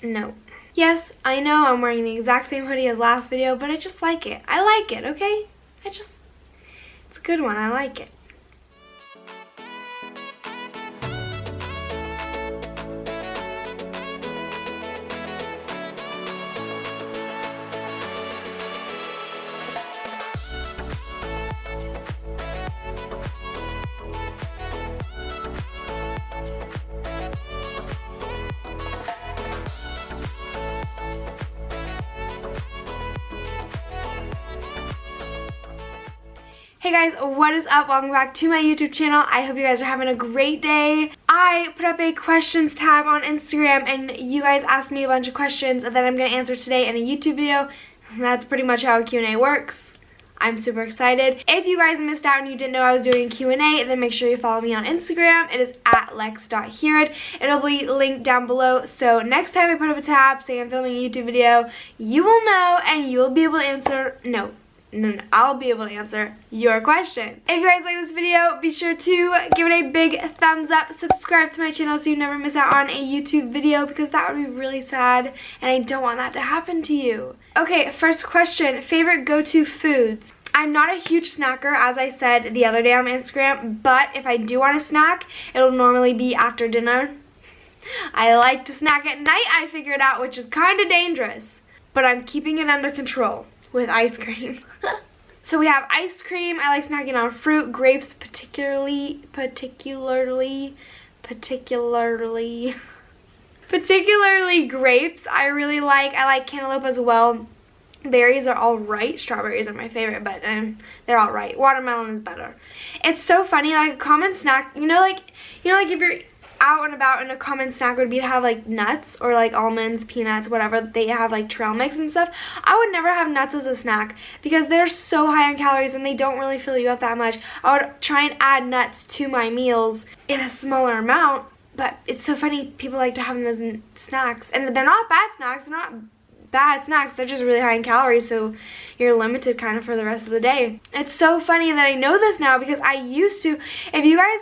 no. Yes, I know I'm wearing the exact same hoodie as last video, but I just like it. I like it, okay? It's a good one. I like it. Hey guys, what is up? Welcome back to my YouTube channel. I hope you guys are having a great day. I put up a questions tab on Instagram and you guys asked me a bunch of questions that I'm going to answer today in a YouTube video. That's pretty much how a Q&A works. I'm super excited. If you guys missed out and you didn't know I was doing a Q&A, then make sure you follow me on Instagram. It is at lex.herod. It'll be linked down below. So next time I put up a tab, say I'm filming a YouTube video, you will know and you will be able to answer, no, I'll be able to answer your question. If you guys like this video, be sure to give it a big thumbs up, subscribe to my channel so you never miss out on a YouTube video because that would be really sad and I don't want that to happen to you. Okay, first question, favorite go-to foods. I'm not a huge snacker, as I said the other day on Instagram, but if I do want a snack, it'll normally be after dinner. I like to snack at night, I figured out, which is kind of dangerous, but I'm keeping it under control with ice cream. So we have ice cream. I like snacking on fruit, grapes particularly grapes. I like cantaloupe as well. Berries are all right. Strawberries are my favorite, but they're all right. Watermelon is better. It's so funny, like a common snack, you know like if you're out and about, and a common snack would be to have like nuts or like almonds, peanuts, whatever. They have like trail mix and stuff. I would never have nuts as a snack because they're so high on calories and they don't really fill you up that much. I would try and add nuts to my meals in a smaller amount, but it's so funny people like to have them as snacks, and they're not bad snacks. They're not bad snacks, they're just really high in calories, so you're limited kind of for the rest of the day. It's so funny that I know this now because I used to, if you guys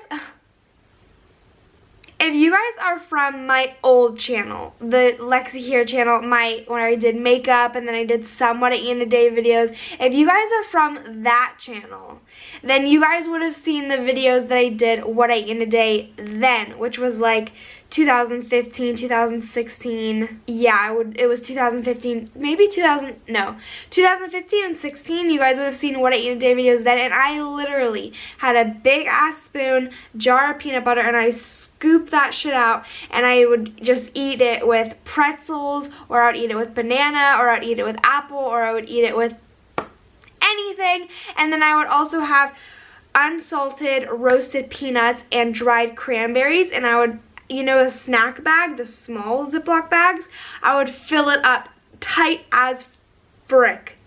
are from my old channel, the Lexi Here channel, when I did makeup and then I did some what I eat in a day videos, if you guys are from that channel, then you guys would have seen the videos that I did what I eat in a day then, which was like 2015, 2016, yeah, it was 2015, maybe 2015 and 16, you guys would have seen what I eat in a day videos then, and I literally had a big ass spoon, jar of peanut butter, and I scoop that shit out and I would just eat it with pretzels, or I would eat it with banana, or I would eat it with apple, or I would eat it with anything. And then I would also have unsalted roasted peanuts and dried cranberries, and I would, you know, a snack bag, the small Ziploc bags, I would fill it up tight as frick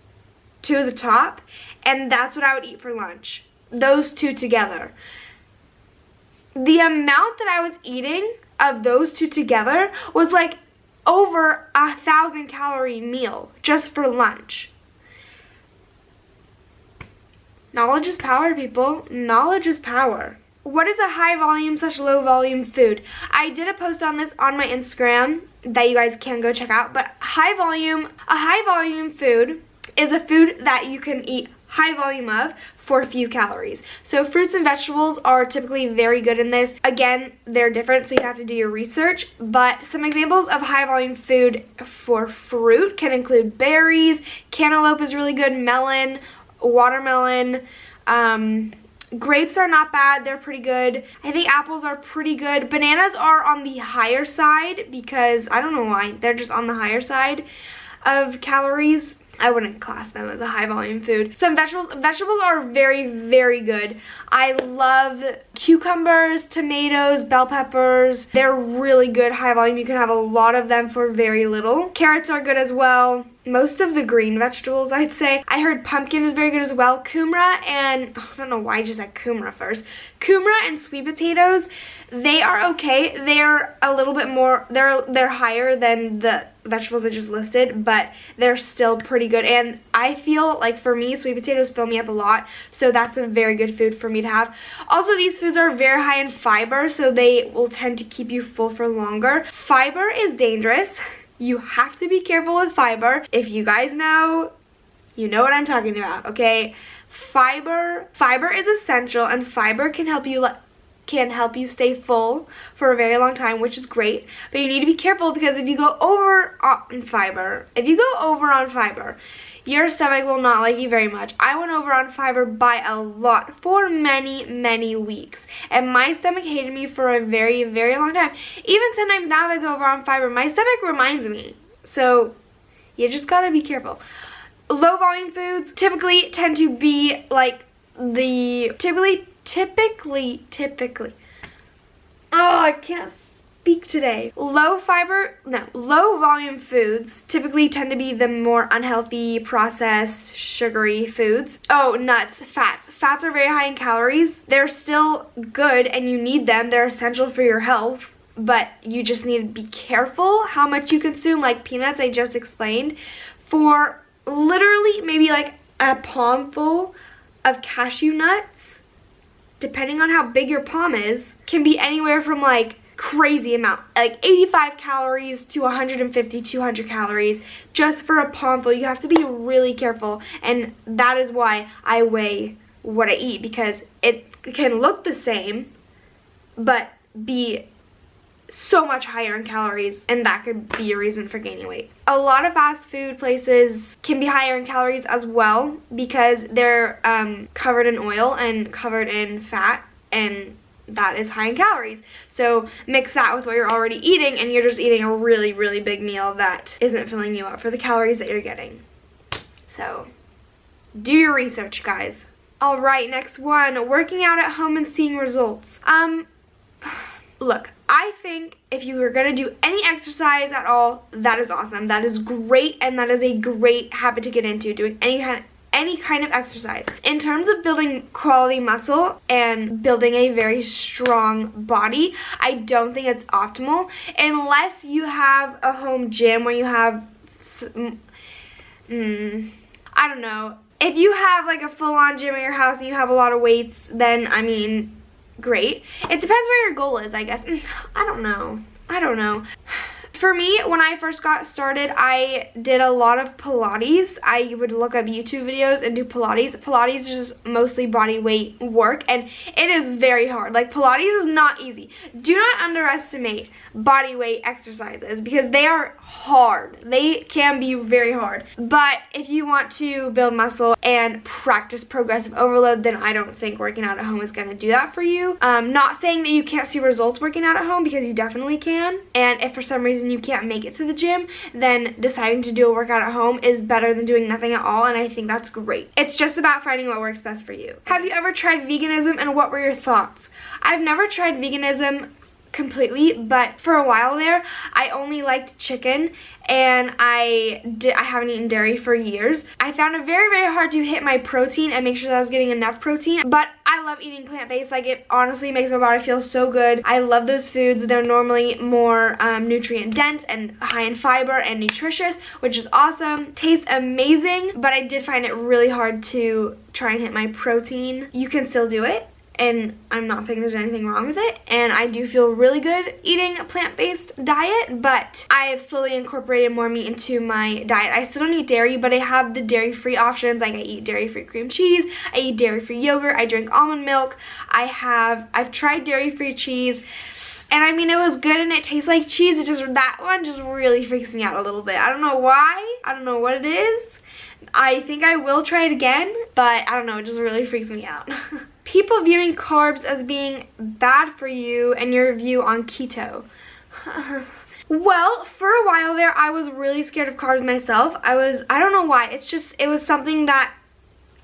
to the top, and that's what I would eat for lunch. Those two together. The amount that I was eating of those two together was like over 1,000 calorie meal just for lunch. Knowledge is power, people. Knowledge is power. What is a high volume / low volume food? I did a post on this on my Instagram that you guys can go check out, but a high volume food is a food that you can eat high volume of for few calories. So fruits and vegetables are typically very good in this. Again, they're different, so you have to do your research, but some examples of high volume food for fruit can include berries, cantaloupe is really good, melon, watermelon, grapes are not bad, they're pretty good. I think apples are pretty good. Bananas are on the higher side because, I don't know why, they're just on the higher side of calories. I wouldn't class them as a high volume food. Some vegetables are very, very good. I love cucumbers, tomatoes, bell peppers. They're really good high volume. You can have a lot of them for very little. Carrots are good as well. Most of the green vegetables, I'd say. I heard pumpkin is very good as well. Kumra and, I don't know why I just said kumra first. Kumra and sweet potatoes, they are okay. They're a little bit more, they're higher than the vegetables I just listed, but they're still pretty good. And I feel like for me, sweet potatoes fill me up a lot, so that's a very good food for me to have. Also, these foods are very high in fiber, so they will tend to keep you full for longer. Fiber is dangerous. You have to be careful with fiber. If you guys know, you know what I'm talking about, okay? Fiber is essential, and fiber can help you stay full for a very long time, which is great. But you need to be careful, because if you go over on fiber, your stomach will not like you very much. I went over on fiber by a lot for many, many weeks, and my stomach hated me for a very, very long time. Even sometimes now if I go over on fiber, my stomach reminds me. So you just gotta be careful. Low volume foods typically tend to be like typically, oh, I can't speak today. Low volume foods typically tend to be the more unhealthy, processed, sugary foods. Oh, nuts, fats. Fats are very high in calories. They're still good and you need them. They're essential for your health, but you just need to be careful how much you consume. Like peanuts, I just explained. For literally maybe like a palm full of cashew nuts, depending on how big your palm is, can be anywhere from like crazy amount, like 85 calories to 150, 200 calories just for a palm full. You have to be really careful, and that is why I weigh what I eat, because it can look the same but be so much higher in calories, and that could be a reason for gaining weight. A lot of fast food places can be higher in calories as well, because they're covered in oil and covered in fat, and that is high in calories. So mix that with what you're already eating, and you're just eating a really, really big meal that isn't filling you up for the calories that you're getting. So do your research, guys. All right, next one, working out at home and seeing results. Look, I think if you are gonna do any exercise at all, that is awesome. That is great, and that is a great habit to get into, doing any kind of exercise. In terms of building quality muscle and building a very strong body, I don't think it's optimal unless you have a home gym where you have, I don't know. If you have like a full-on gym at your house and you have a lot of weights, then I mean, great. It depends where your goal is, I guess. I don't know. For me, when I first got started, I did a lot of Pilates. I would look up YouTube videos and do Pilates. Pilates is just mostly body weight work, and it is very hard. Like, Pilates is not easy. Do not underestimate body weight exercises, because they are hard. They can be very hard. But if you want to build muscle and practice progressive overload, then I don't think working out at home is going to do that for you. Not saying that you can't see results working out at home, because you definitely can. And if for some reason you can't make it to the gym, then deciding to do a workout at home is better than doing nothing at all, and I think that's great. It's just about finding what works best for you. Have you ever tried veganism, and what were your thoughts? I've never tried veganism completely, but for a while there I only liked chicken, and I haven't eaten dairy for years. I found it very, very hard to hit my protein and make sure that I was getting enough protein, but I love eating plant-based. Like, it honestly makes my body feel so good. I love those foods. They're normally more nutrient dense and high in fiber and nutritious, which is awesome. Tastes amazing, but I did find it really hard to try and hit my protein. You can still do it, and I'm not saying there's anything wrong with it, and I do feel really good eating a plant-based diet, but I have slowly incorporated more meat into my diet. I still don't eat dairy, but I have the dairy-free options. Like, I eat dairy-free cream cheese, I eat dairy-free yogurt, I drink almond milk, I've tried dairy-free cheese, and I mean, it was good and it tastes like cheese. It just, that one just really freaks me out a little bit. I don't know why, I don't know what it is. I think I will try it again, but I don't know, it just really freaks me out. People viewing carbs as being bad for you, and your view on keto. Well, for a while there, I was really scared of carbs myself. I don't know why. It was something that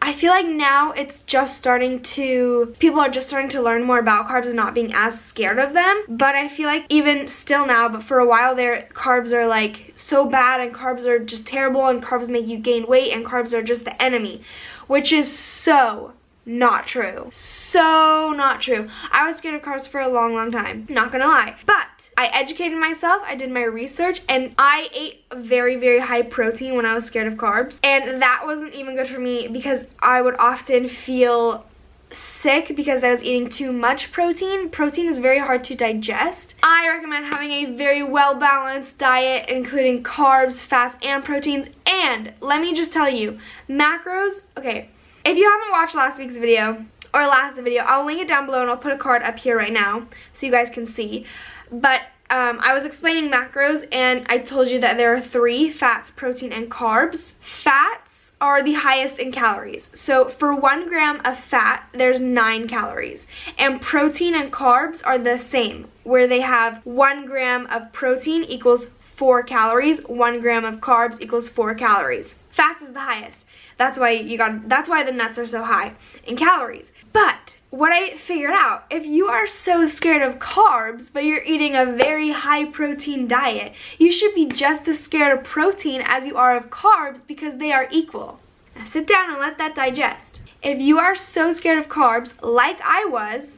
I feel like now it's just starting to, people are just starting to learn more about carbs and not being as scared of them. But I feel like even still now, but for a while there, carbs are like so bad, and carbs are just terrible, and carbs make you gain weight, and carbs are just the enemy, which is so not true. So not true. I was scared of carbs for a long, long time. Not gonna lie. But I educated myself, I did my research, and I ate very, very high protein when I was scared of carbs. And that wasn't even good for me, because I would often feel sick because I was eating too much protein. Protein is very hard to digest. I recommend having a very well-balanced diet, including carbs, fats, and proteins. And let me just tell you, macros, okay, if you haven't watched last week's video, or last video, I'll link it down below and I'll put a card up here right now so you guys can see. But I was explaining macros and I told you that there are 3: fats, protein, and carbs. Fats are the highest in calories. So for 1 gram of fat, there's 9 calories. And protein and carbs are the same, where they have 1 gram of protein equals 4 calories, 1 gram of carbs equals 4 calories. Fats is the highest. That's why the nuts are so high in calories. But what I figured out, if you are so scared of carbs, but you're eating a very high protein diet, you should be just as scared of protein as you are of carbs because they are equal. Now sit down and let that digest. If you are so scared of carbs, like I was,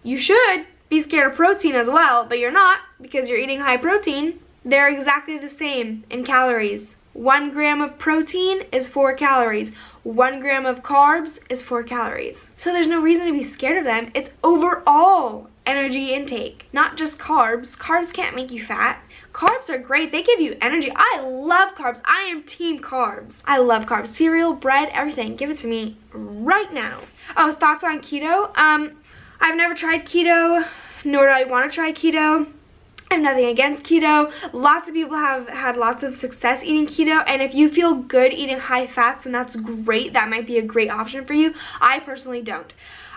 you should be scared of protein as well, but you're not because you're eating high protein. They're exactly the same in calories. 1 gram of protein is 4 calories. 1 gram of carbs is 4 calories. So there's no reason to be scared of them. It's overall energy intake, not just carbs. Carbs can't make you fat. Carbs are great. They give you energy. I love carbs. I am team carbs. I love carbs. Cereal, bread, everything. Give it to me right now. Oh, thoughts on keto? I've never tried keto, nor do I want to try keto. I have nothing against keto. Lots of people have had lots of success eating keto, and if you feel good eating high fats, then that's great. That might be a great option for you. I personally don't.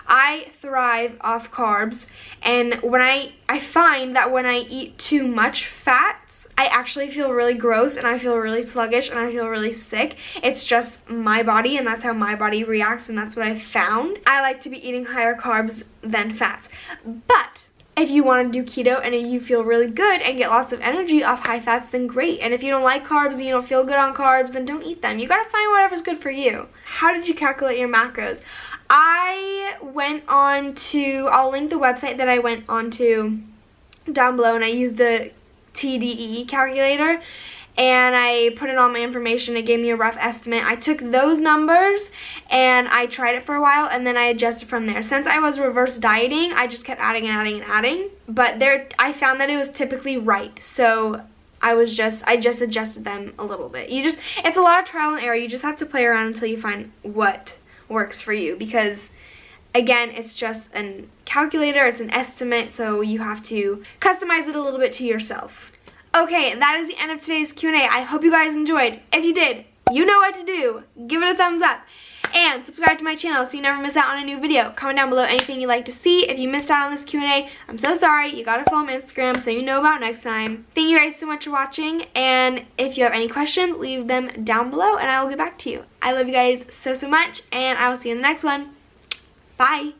I thrive off carbs, and when I find that when I eat too much fats, I actually feel really gross, and I feel really sluggish, and I feel really sick. It's just my body, and that's how my body reacts, and that's what I found. I like to be eating higher carbs than fats. But if you want to do keto and you feel really good and get lots of energy off high fats, then great. And if you don't like carbs and you don't feel good on carbs, then don't eat them. You gotta find whatever's good for you. How did you calculate your macros? I went on to, I'll link the website that I went on to down below, and I used the TDEE calculator. And I put in all my information. It gave me a rough estimate. I took those numbers and I tried it for a while, and then I adjusted from there. Since I was reverse dieting, I just kept adding and adding and adding. But I found that it was typically right. So I just adjusted them a little bit. It's a lot of trial and error. You just have to play around until you find what works for you, because again, it's just a calculator, it's an estimate, so you have to customize it a little bit to yourself. Okay, that is the end of today's Q&A. I hope you guys enjoyed. If you did, you know what to do. Give it a thumbs up. And subscribe to my channel so you never miss out on a new video. Comment down below anything you'd like to see. If you missed out on this Q&A, I'm so sorry. You gotta follow my Instagram so you know about next time. Thank you guys so much for watching. And if you have any questions, leave them down below and I will get back to you. I love you guys so much, and I will see you in the next one. Bye.